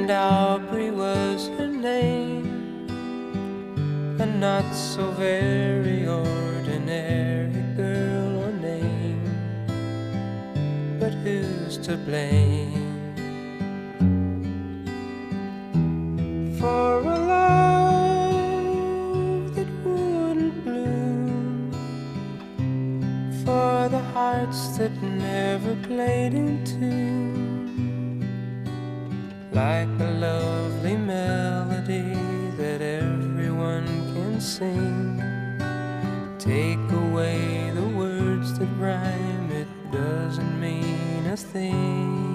and Aubrey was her name. A not so very ordinary girl or name, but who's to blame for a love that wouldn't bloom, for the hearts that never played in tune, like a lovely melody that everyone can sing. Take away the words that rhyme, it doesn't mean a thing.